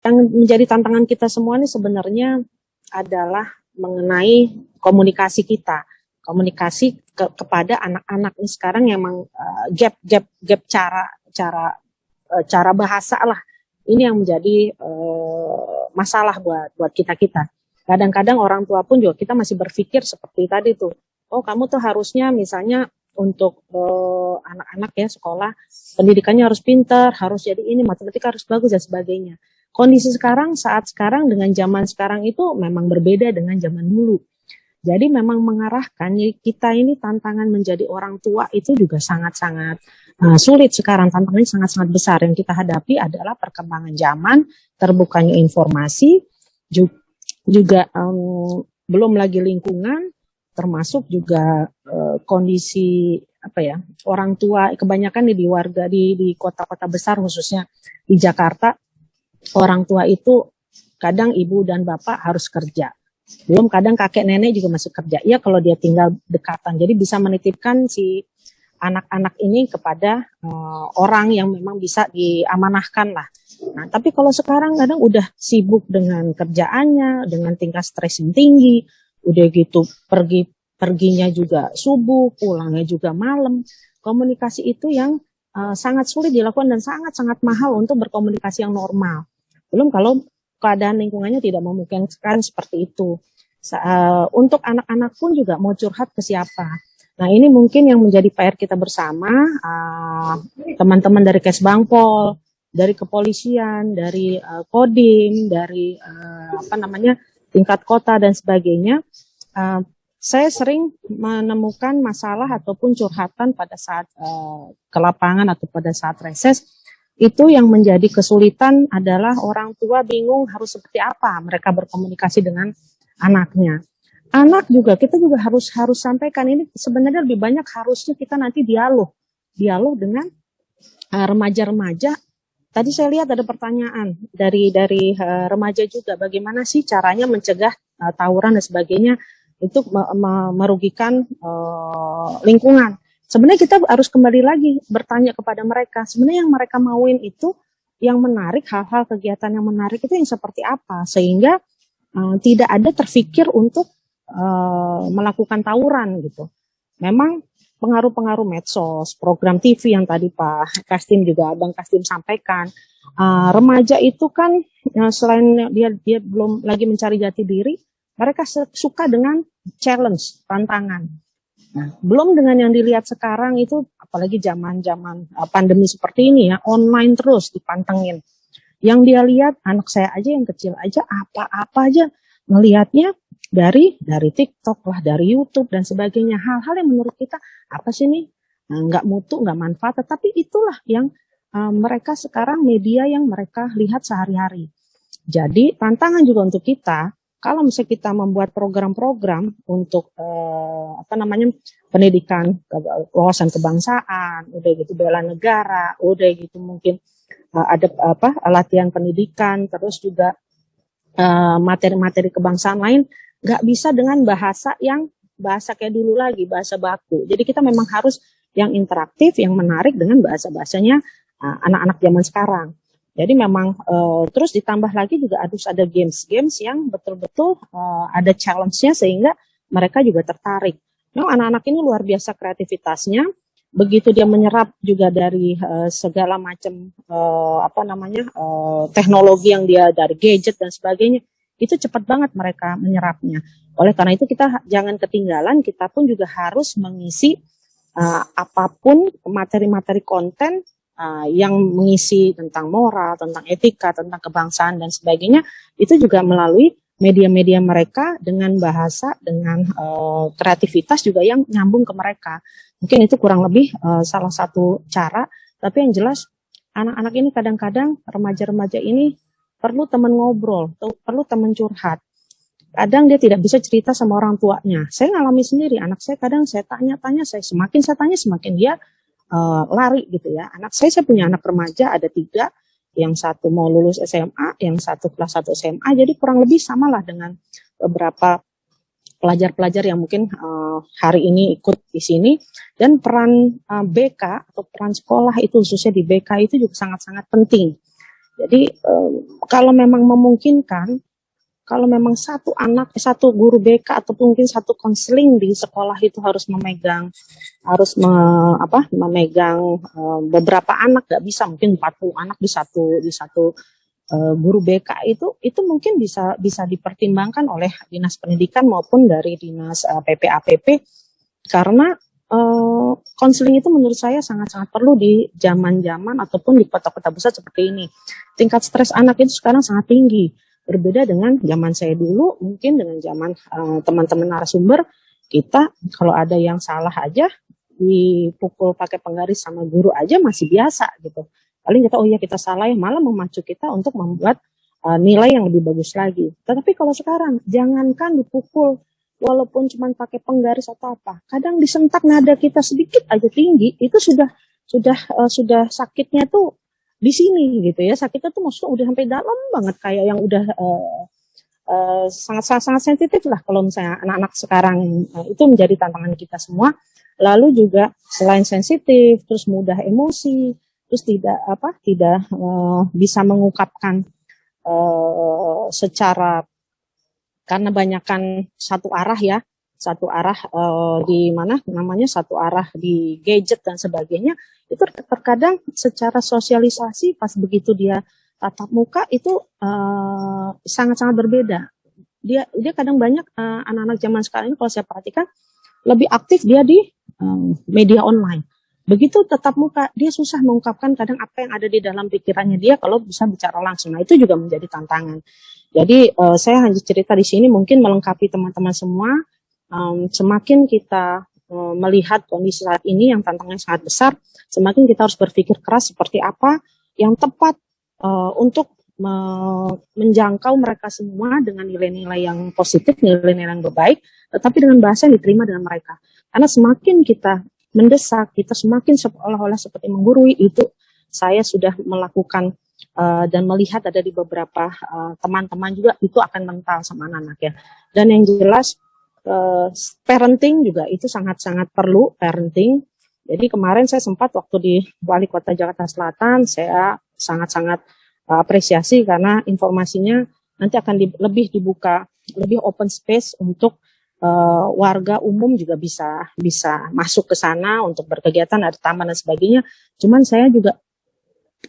Yang menjadi tantangan kita semua ini sebenarnya adalah mengenai komunikasi kita, komunikasi kepada anak-anak ini sekarang yang emang gap cara bahasa lah. Ini yang menjadi masalah buat kita. Kadang-kadang orang tua pun juga kita masih berpikir seperti tadi tuh. Oh, kamu tuh harusnya misalnya untuk anak-anak ya sekolah pendidikannya harus pintar, harus jadi ini, matematika harus bagus dan sebagainya. Kondisi sekarang, saat sekarang dengan zaman sekarang itu memang berbeda dengan zaman dulu. Jadi memang mengarahkan kita ini tantangan menjadi orang tua itu juga sangat-sangat sulit sekarang. Tantangannya sangat-sangat besar. Yang kita hadapi adalah perkembangan zaman, terbukanya informasi, juga belum lagi lingkungan, termasuk juga kondisi orang tua kebanyakan di warga di kota-kota besar khususnya di Jakarta. Orang tua itu kadang ibu dan bapak harus kerja. Belum kadang kakek nenek juga masih kerja. Ya kalau dia tinggal dekatan. Jadi bisa menitipkan si anak-anak ini kepada orang yang memang bisa diamanahkan lah. Nah, tapi kalau sekarang kadang udah sibuk dengan kerjaannya, dengan tingkat stres yang tinggi, udah gitu perginya juga subuh, pulangnya juga malam. Komunikasi itu yang sangat sulit dilakukan dan sangat-sangat mahal untuk berkomunikasi yang normal. Belum kalau keadaan lingkungannya tidak memungkinkan seperti itu. Untuk anak-anak pun juga mau curhat ke siapa. Nah, ini mungkin yang menjadi PR kita bersama, teman-teman dari Kesbangpol, dari kepolisian, dari Kodim, dari tingkat kota dan sebagainya. Saya sering menemukan masalah ataupun curhatan pada saat ke lapangan atau pada saat reses. Itu yang menjadi kesulitan adalah orang tua bingung harus seperti apa mereka berkomunikasi dengan anaknya. Anak juga, kita juga harus sampaikan ini sebenarnya lebih banyak harusnya kita nanti dialog dengan remaja-remaja. Tadi saya lihat ada pertanyaan dari remaja juga, bagaimana sih caranya mencegah tawuran dan sebagainya itu merugikan lingkungan. Sebenarnya kita harus kembali lagi bertanya kepada mereka, sebenarnya yang mereka mauin itu yang menarik, hal-hal kegiatan yang menarik itu yang seperti apa, sehingga tidak ada terfikir untuk melakukan tawuran gitu. Memang pengaruh-pengaruh medsos, program TV yang tadi Pak Kastim juga Abang Kastim sampaikan, remaja itu kan selain dia belum lagi mencari jati diri, mereka suka dengan challenge, tantangan. Nah, belum dengan yang dilihat sekarang itu, apalagi zaman pandemi seperti ini ya, online terus dipantengin. Yang dia lihat, anak saya aja yang kecil aja, apa-apa aja melihatnya dari TikTok lah, dari YouTube dan sebagainya. Hal-hal yang menurut kita, apa sih nih, nggak mutu, nggak manfaat, tetapi itulah yang mereka sekarang media yang mereka lihat sehari-hari. Jadi tantangan juga untuk kita, kalau misalnya kita membuat program-program untuk pendidikan wawasan kebangsaan, udah gitu bela negara, udah gitu mungkin ada latihan pendidikan, terus juga materi-materi kebangsaan lain, nggak bisa dengan bahasa kayak dulu lagi, bahasa baku. Jadi kita memang harus yang interaktif, yang menarik dengan bahasa-bahasanya anak-anak zaman sekarang. Jadi memang terus ditambah lagi juga harus ada games yang betul-betul ada challenge-nya sehingga mereka juga tertarik. Nah, anak-anak ini luar biasa kreativitasnya. Begitu dia menyerap juga dari segala macam teknologi yang dia dari gadget dan sebagainya, itu cepat banget mereka menyerapnya. Oleh karena itu kita jangan ketinggalan, kita pun juga harus mengisi apapun materi-materi konten yang mengisi tentang moral, tentang etika, tentang kebangsaan dan sebagainya, itu juga melalui media-media mereka dengan bahasa, dengan kreativitas juga yang nyambung ke mereka. Mungkin itu kurang lebih salah satu cara, tapi yang jelas anak-anak ini kadang-kadang, remaja-remaja ini perlu teman ngobrol, perlu teman curhat. Kadang dia tidak bisa cerita sama orang tuanya. Saya ngalami sendiri, anak saya kadang saya tanya-tanya, semakin saya tanya semakin dia lari gitu ya. Anak saya punya anak remaja ada 3, yang satu mau lulus SMA, yang satu kelas 1 SMA, jadi kurang lebih samalah dengan beberapa pelajar-pelajar yang mungkin hari ini ikut di sini. Dan peran BK atau peran sekolah itu khususnya di BK itu juga sangat-sangat penting. Jadi kalau memang memungkinkan, kalau memang satu guru BK atau mungkin satu konseling di sekolah itu harus memegang, memegang beberapa anak, nggak bisa mungkin 40 anak di satu guru BK itu mungkin bisa dipertimbangkan oleh dinas pendidikan maupun dari dinas PPAPP, karena konseling itu menurut saya sangat-sangat perlu di zaman-zaman ataupun di kota-kota besar seperti ini. Tingkat stres anak itu sekarang sangat tinggi. Berbeda dengan zaman saya dulu, mungkin dengan zaman teman-teman narasumber, kita kalau ada yang salah aja, dipukul pakai penggaris sama guru aja masih biasa gitu. Paling kita, oh ya kita salah ya, malah memacu kita untuk membuat nilai yang lebih bagus lagi. Tetapi kalau sekarang, jangankan dipukul, walaupun cuma pakai penggaris atau apa, kadang disentak nada kita sedikit aja tinggi, itu sudah sakitnya tuh di sini gitu ya, sakitnya tuh maksudnya udah sampai dalam banget, kayak yang udah sangat sensitif lah kalau misalnya anak-anak sekarang. Itu menjadi tantangan kita semua. Lalu juga selain sensitif, terus mudah emosi, terus tidak bisa mengungkapkan secara, karena banyakkan satu arah di mana namanya, satu arah di gadget dan sebagainya, itu terkadang secara sosialisasi pas begitu dia tatap muka itu sangat-sangat berbeda. Dia kadang banyak anak-anak zaman sekarang ini kalau saya perhatikan lebih aktif dia di media online. Begitu tatap muka, dia susah mengungkapkan kadang apa yang ada di dalam pikirannya dia kalau bisa bicara langsung. Nah, itu juga menjadi tantangan. Jadi saya hanya cerita di sini mungkin melengkapi teman-teman semua. Semakin kita melihat kondisi saat ini yang tantangannya sangat besar, semakin kita harus berpikir keras seperti apa yang tepat untuk menjangkau mereka semua dengan nilai-nilai yang positif, nilai-nilai yang baik, tetapi dengan bahasa yang diterima dengan mereka. Karena semakin kita mendesak, kita semakin seolah-olah seperti menggurui. Itu saya sudah melakukan dan melihat ada di beberapa teman-teman juga, itu akan mental sama anak-anak ya. Dan yang jelas parenting juga itu sangat-sangat perlu, parenting. Jadi kemarin saya sempat waktu di Wali Kota Jakarta Selatan, saya sangat-sangat apresiasi karena informasinya nanti akan lebih dibuka, lebih open space untuk warga umum juga bisa masuk ke sana untuk berkegiatan, ada taman dan sebagainya. Cuman saya juga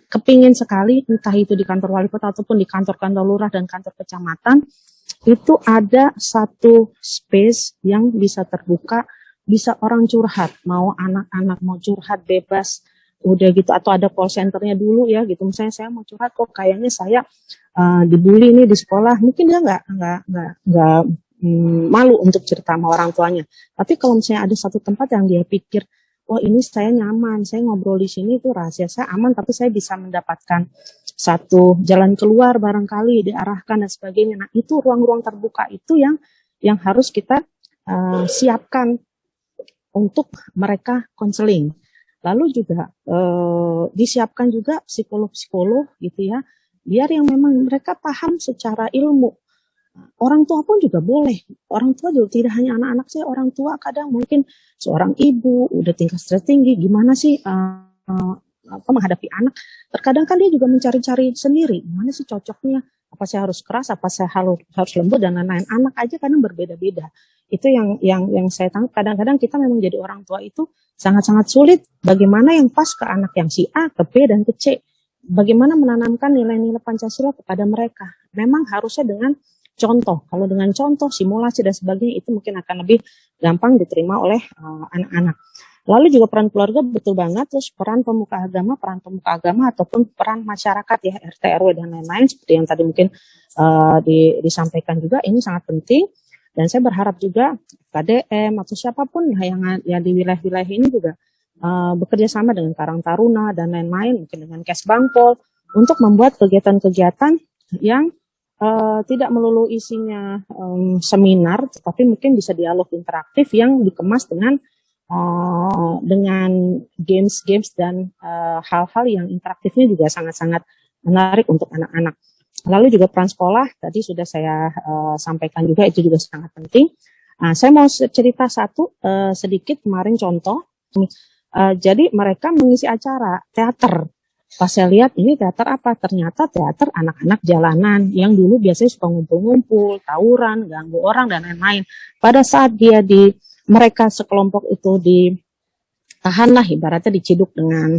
kepingin sekali, entah itu di kantor wali kota ataupun di kantor-kantor lurah dan kantor kecamatan, itu ada satu space yang bisa terbuka, bisa orang curhat, mau anak-anak mau curhat bebas, udah gitu, atau ada call centernya dulu ya gitu. Misalnya saya mau curhat, kok kayaknya saya dibully nih di sekolah, mungkin dia nggak malu untuk cerita sama orang tuanya. Tapi kalau misalnya ada satu tempat yang dia pikir, wah ini saya nyaman, saya ngobrol di sini itu rahasia saya aman, tapi saya bisa mendapatkan satu jalan keluar barangkali, diarahkan dan sebagainya. Nah, itu ruang-ruang terbuka itu yang harus kita siapkan untuk mereka konseling. Lalu juga disiapkan juga psikolog-psikolog gitu ya, biar yang memang mereka paham secara ilmu. Orang tua pun juga boleh. Orang tua juga tidak hanya anak-anak saya, orang tua kadang mungkin seorang ibu udah tingkat stres tinggi, gimana sih menghadapi anak. Terkadang kan dia juga mencari-cari sendiri, gimana sih cocoknya, apa saya harus keras, apa saya harus lembut dan lain-lain. Anak aja kadang berbeda-beda. Itu yang saya tangkap. Kadang-kadang kita memang jadi orang tua itu sangat-sangat sulit. Bagaimana yang pas ke anak yang si A, ke B dan ke C. Bagaimana menanamkan nilai-nilai Pancasila kepada mereka. Memang harusnya dengan contoh. Kalau dengan contoh, simulasi dan sebagainya itu mungkin akan lebih gampang diterima oleh anak-anak. Lalu juga peran keluarga betul banget, terus peran pemuka agama ataupun peran masyarakat ya, RT, RW dan lain-lain seperti yang tadi mungkin disampaikan juga, ini sangat penting. Dan saya berharap juga KDM atau siapapun yang di wilayah-wilayah ini juga bekerja sama dengan Karang Taruna dan lain-lain, mungkin dengan Kesbangpol untuk membuat kegiatan-kegiatan yang tidak melulu isinya seminar, tetapi mungkin bisa dialog interaktif yang dikemas dengan games-games dan hal-hal yang interaktifnya juga sangat-sangat menarik untuk anak-anak. Lalu juga peran sekolah, tadi sudah saya sampaikan juga, itu juga sangat penting. Saya mau cerita satu sedikit kemarin contoh. Jadi mereka mengisi acara teater. Pas saya lihat ini teater apa? Ternyata teater anak-anak jalanan yang dulu biasanya suka ngumpul-ngumpul, tawuran, ganggu orang dan lain-lain. Pada saat mereka sekelompok itu ditahan lah, ibaratnya diciduk dengan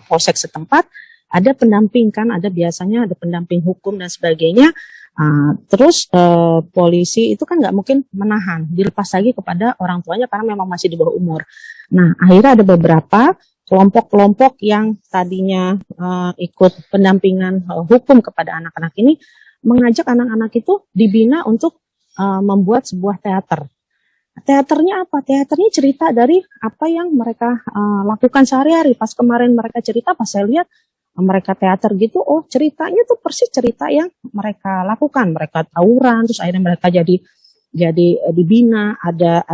polsek setempat, ada pendamping kan, biasanya ada pendamping hukum dan sebagainya. Terus polisi itu kan nggak mungkin menahan, dilepas lagi kepada orang tuanya karena memang masih di bawah umur. Nah, akhirnya ada beberapa kelompok-kelompok yang tadinya ikut pendampingan hukum kepada anak-anak ini mengajak anak-anak itu dibina untuk membuat sebuah teater. Teaternya apa? Teaternya cerita dari apa yang mereka lakukan sehari-hari. Pas kemarin mereka cerita, pas saya lihat mereka teater gitu, oh ceritanya tuh persis cerita yang mereka lakukan. Mereka tawuran, terus akhirnya mereka jadi dibina, ada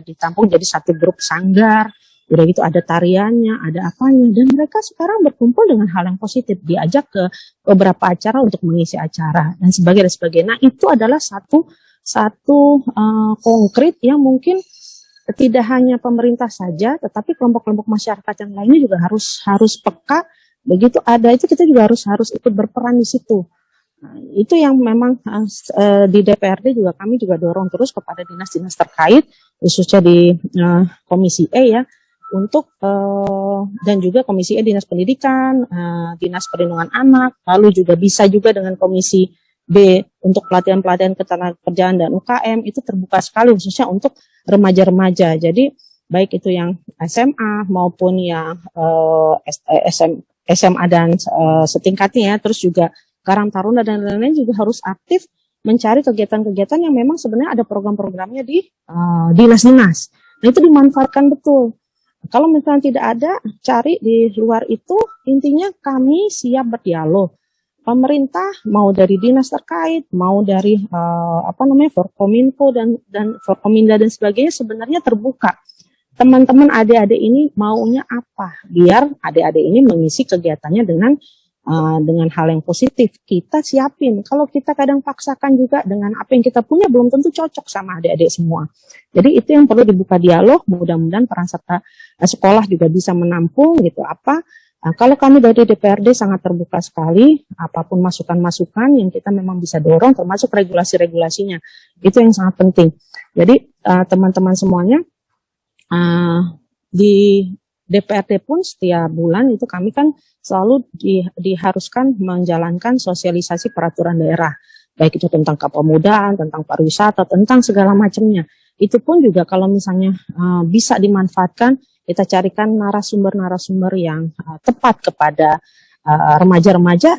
ditampung jadi satu grup sanggar. Udah gitu ada tariannya, ada apanya, dan mereka sekarang berkumpul dengan hal yang positif, diajak ke beberapa acara untuk mengisi acara dan sebagainya. Nah, itu adalah satu konkret yang mungkin tidak hanya pemerintah saja, tetapi kelompok-kelompok masyarakat yang lainnya juga harus peka. Begitu ada itu kita juga harus ikut berperan di situ. Nah, itu yang memang di DPRD juga kami juga dorong terus kepada dinas-dinas terkait, khususnya di Komisi E ya, untuk dan juga Komisi E Dinas Pendidikan, Dinas Perlindungan Anak, lalu juga bisa juga dengan Komisi B untuk pelatihan-pelatihan ketenagakerjaan dan UKM itu terbuka sekali khususnya untuk remaja-remaja. Jadi baik itu yang SMA maupun yang SMA dan setingkatnya, terus juga Karang Taruna dan lain-lain juga harus aktif mencari kegiatan-kegiatan yang memang sebenarnya ada program-programnya di dinas-dinas. Nah, itu dimanfaatkan betul. Kalau misalnya tidak ada, cari di luar itu, intinya kami siap berdialog. Pemerintah mau dari dinas terkait, mau dari Forkominfo dan Forkominda dan sebagainya sebenarnya terbuka. Teman-teman adik-adik ini maunya apa? Biar adik-adik ini mengisi kegiatannya dengan hal yang positif. Kita siapin. Kalau kita kadang paksakan juga dengan apa yang kita punya belum tentu cocok sama adik-adik semua. Jadi itu yang perlu dibuka dialog. Mudah-mudahan peran serta sekolah juga bisa menampung gitu apa. Kalau kami dari DPRD sangat terbuka sekali, apapun masukan-masukan yang kita memang bisa dorong, termasuk regulasi-regulasinya. Itu yang sangat penting. Jadi teman-teman semuanya di DPRD pun setiap bulan itu kami kan selalu diharuskan menjalankan sosialisasi peraturan daerah, baik itu tentang kepemudaan, tentang pariwisata, tentang segala macamnya. Itu pun juga kalau misalnya bisa dimanfaatkan, kita carikan narasumber-narasumber yang tepat kepada remaja-remaja,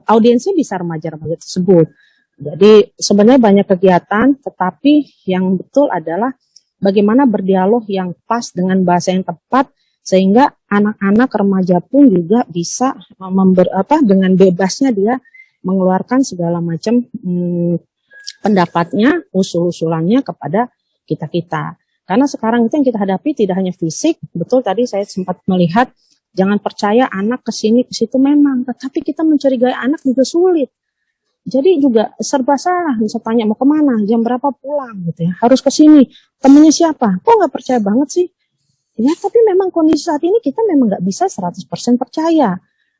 audiensnya bisa remaja-remaja tersebut. Jadi sebenarnya banyak kegiatan, tetapi yang betul adalah bagaimana berdialog yang pas dengan bahasa yang tepat, sehingga anak-anak remaja pun juga bisa dengan bebasnya dia mengeluarkan segala macam pendapatnya, usul-usulannya kepada kita-kita. Karena sekarang itu yang kita hadapi tidak hanya fisik, betul tadi saya sempat melihat, jangan percaya anak kesini ke situ memang, tetapi kita mencurigai anak juga sulit. Jadi juga serba salah, bisa tanya mau kemana, jam berapa pulang gitu ya, harus ke sini, temennya siapa, kok nggak percaya banget sih? Ya tapi memang kondisi saat ini kita memang nggak bisa 100% percaya.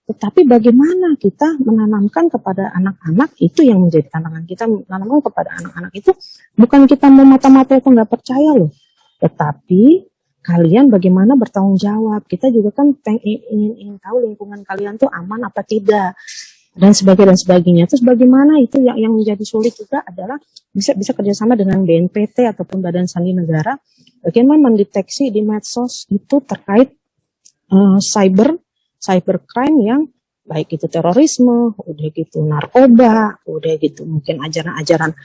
Tetapi bagaimana kita menanamkan kepada anak-anak, itu yang menjadi tantangan kita, menanamkan kepada anak-anak itu, bukan kita mau mata-mata itu nggak percaya loh, tetapi kalian bagaimana bertanggung jawab. Kita juga kan ingin tahu lingkungan kalian tuh aman apa tidak, dan sebagainya. Terus bagaimana itu yang menjadi sulit juga adalah bisa kerjasama dengan BNPT ataupun Badan Sandi Negara, bagaimana mendeteksi di medsos itu terkait cybercrime yang baik itu terorisme, udah gitu narkoba, udah gitu mungkin ajaran-ajaran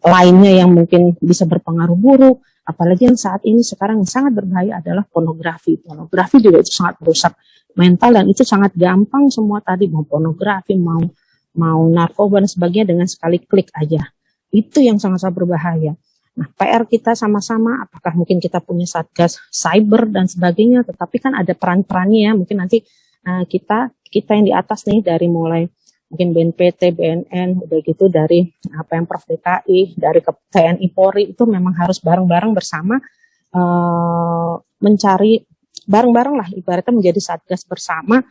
lainnya yang mungkin bisa berpengaruh buruk. Apalagi yang saat ini sekarang yang sangat berbahaya adalah pornografi. Pornografi juga itu sangat merusak mental, dan itu sangat gampang semua tadi, mau pornografi, mau narkoba dan sebagainya dengan sekali klik aja. Itu yang sangat-sangat berbahaya. Nah, PR kita sama-sama, apakah mungkin kita punya satgas cyber dan sebagainya, tetapi kan ada peran-perannya ya, mungkin nanti kita yang di atas nih, dari mulai mungkin BNPT, BNN, udah gitu dari Pemprov DKI, dari TNI Polri, itu memang harus bareng-bareng bersama mencari bareng-bareng lah, ibaratnya menjadi satgas bersama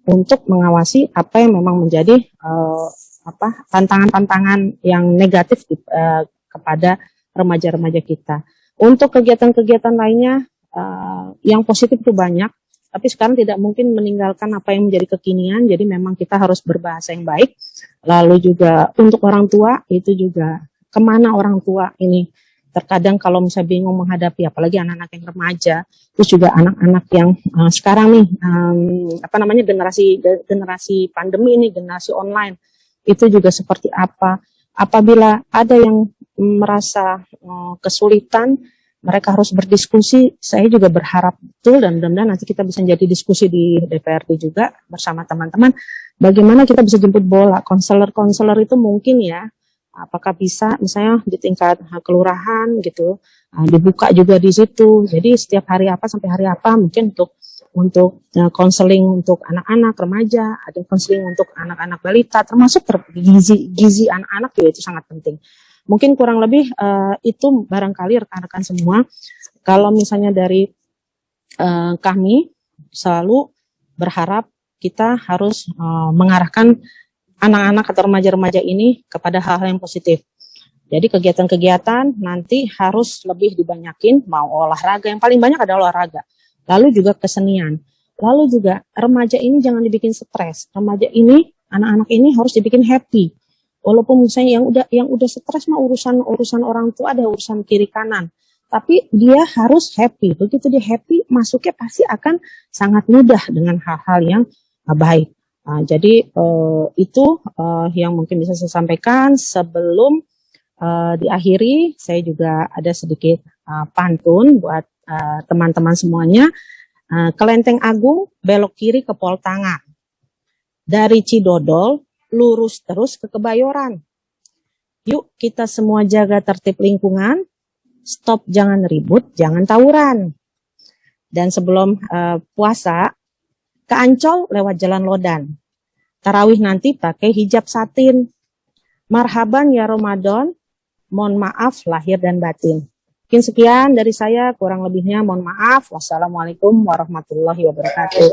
untuk mengawasi apa yang memang menjadi tantangan-tantangan yang negatif kepada remaja-remaja kita. Untuk kegiatan-kegiatan lainnya yang positif itu banyak, tapi sekarang tidak mungkin meninggalkan apa yang menjadi kekinian, jadi memang kita harus berbahasa yang baik. Lalu juga untuk orang tua, itu juga kemana orang tua ini, terkadang kalau misalnya bingung menghadapi, apalagi anak-anak yang remaja, terus juga anak-anak yang sekarang nih, generasi pandemi ini, generasi online, itu juga seperti apa. Apabila ada yang merasa kesulitan, mereka harus berdiskusi. Saya juga berharap betul, dan mudah-mudahan nanti kita bisa jadi diskusi di DPRD juga bersama teman-teman, bagaimana kita bisa jemput bola. Konselor-konselor itu mungkin ya, apakah bisa misalnya di tingkat kelurahan gitu, dibuka juga di situ. Jadi setiap hari apa sampai hari apa, mungkin untuk konseling untuk anak-anak remaja, ada konseling untuk anak-anak balita, termasuk gizi anak-anak juga itu sangat penting. Mungkin kurang lebih itu barangkali rekan-rekan semua. Kalau misalnya dari kami selalu berharap kita harus mengarahkan anak-anak atau remaja-remaja ini kepada hal-hal yang positif. Jadi kegiatan-kegiatan nanti harus lebih dibanyakin, mau olahraga, yang paling banyak adalah olahraga. Lalu juga kesenian. Lalu juga remaja ini jangan dibikin stres. Remaja ini, anak-anak ini harus dibikin happy. Walaupun misalnya yang udah stres mah urusan orang tua, ada urusan kiri kanan. Tapi dia harus happy. Begitu dia happy, masuknya pasti akan sangat mudah dengan hal-hal yang baik. Jadi itu yang mungkin bisa saya sampaikan. Sebelum diakhiri, saya juga ada sedikit pantun buat teman-teman semuanya. Kelenteng Agung, belok kiri ke Pol Tanga. Dari Cidodol, lurus terus ke Kebayoran. Yuk kita semua jaga tertib lingkungan, stop jangan ribut, jangan tawuran. Dan sebelum puasa, ke Ancol lewat Jalan Lodan. Tarawih nanti pakai hijab satin. Marhaban ya Ramadan, mohon maaf lahir dan batin. Mungkin sekian dari saya, kurang lebihnya mohon maaf. Wassalamualaikum warahmatullahi wabarakatuh.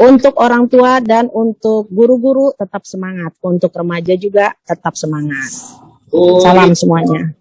Untuk orang tua dan untuk guru-guru tetap semangat. Untuk remaja juga tetap semangat. Salam semuanya.